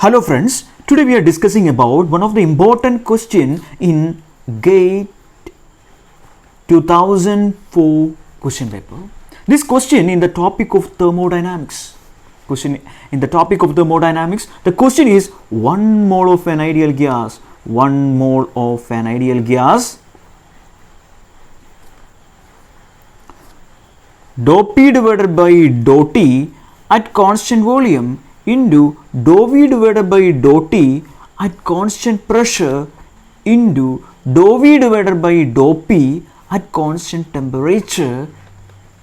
Hello friends, today we are discussing about one of the important question in GATE 2004 question paper. This question in the topic of thermodynamics. The question is 1 mole of an ideal gas, 1 mole of an ideal gas, dou P divided by dou T at constant volume into dou V divided by dou T at constant pressure into dou V divided by dou P at constant temperature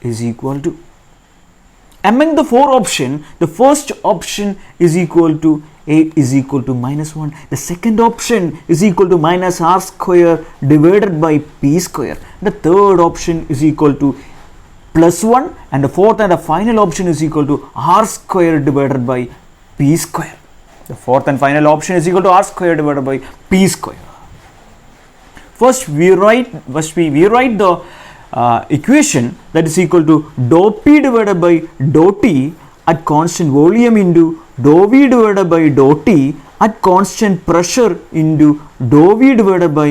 is equal to. Among the four options, the first option is equal to A is equal to -1. The second option is equal to minus R square divided by P square. The third option is equal to +1, and the fourth and the final option is equal to R square divided by P square. The fourth and final option is equal to R square divided by P square. First we write the equation that is equal to dou P divided by dou T at constant volume into dou V divided by dou T at constant pressure into dou V divided by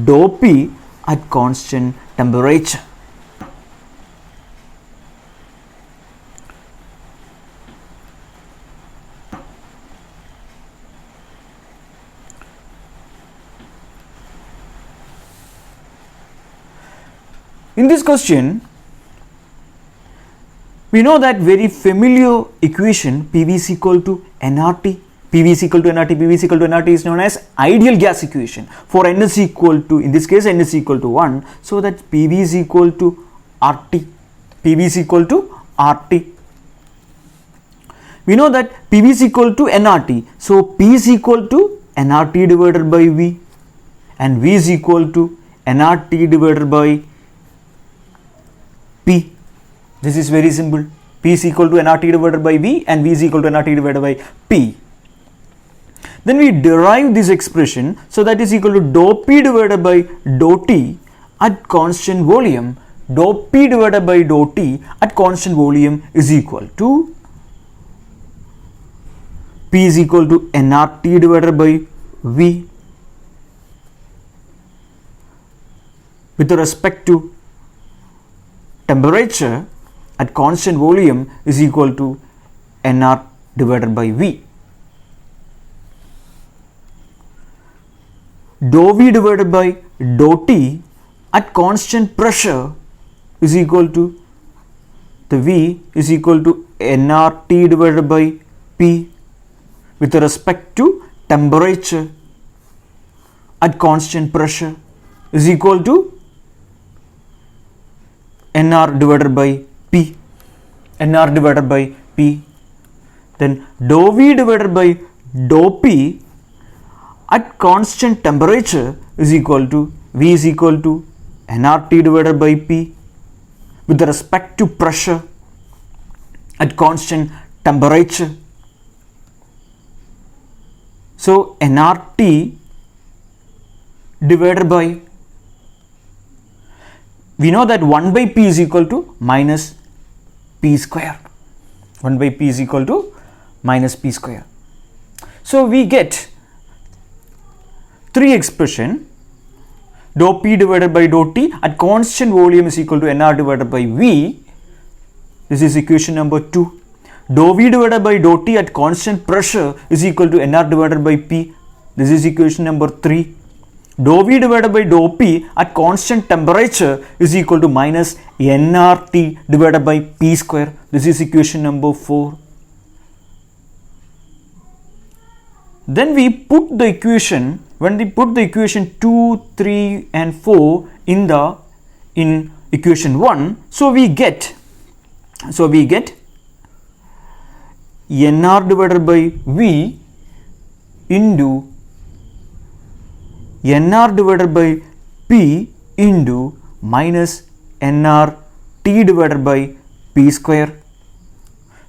dou P at constant temperature. In this question, we know that very familiar equation PV is equal to nRT. PV is equal to nRT. PV is equal to nRT is known as ideal gas equation. For n is equal to, in this case, n is equal to 1. So that PV is equal to RT. PV is equal to RT. We know that PV is equal to nRT. So P is equal to nRT divided by V, and V is equal to nRT divided by P. This is very simple. P is equal to nRT divided by V and V is equal to nRT divided by P. Then we derive this expression, so that is equal to dou P divided by dou T at constant volume. Dou P divided by dou T at constant volume is equal to P is equal to nRT divided by V with respect to temperature at constant volume is equal to nR divided by V. Dou V divided by dou T at constant pressure is equal to, the V is equal to nRT divided by P with respect to temperature at constant pressure is equal to nR divided by P. nR divided by P. Then dou V divided by dou P at constant temperature is equal to, V is equal to nRT divided by P with respect to pressure at constant temperature. So nRT divided by, we know that 1 by P is equal to minus P square. 1 by P is equal to minus P square. So we get three expression. Dou P divided by dou T at constant volume is equal to nR divided by V. This is equation number 2. Dou V divided by dou T at constant pressure is equal to nR divided by P. This is equation number 3. Dou V divided by dou P at constant temperature is equal to minus nRT divided by P square. This is equation number 4. Then we put the equation, when we put the equation 2, 3 and 4 in equation 1, so we get nR divided by V into nR divided by P into minus nRT divided by P square.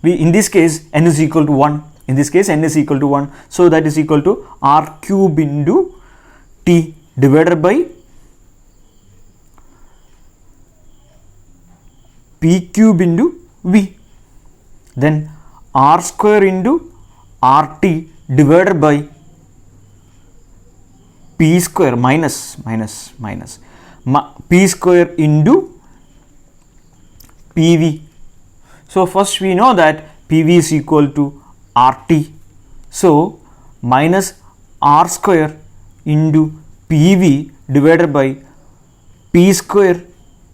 In this case n is equal to 1. In this case n is equal to 1. So that is equal to R cube into T divided by P cube into V. Then R square into RT divided by p square p square into PV. So first we know that PV is equal to RT. So minus R square into PV divided by P square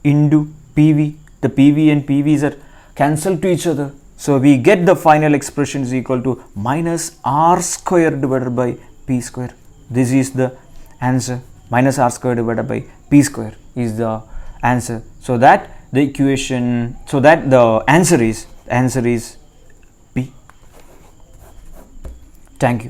into PV. The PV and PVs are cancelled to each other. So we get the final expression is equal to minus R square divided by P square. This is the answer. Minus R square divided by P square is the answer. So that the equation, so that the answer is P. Thank you.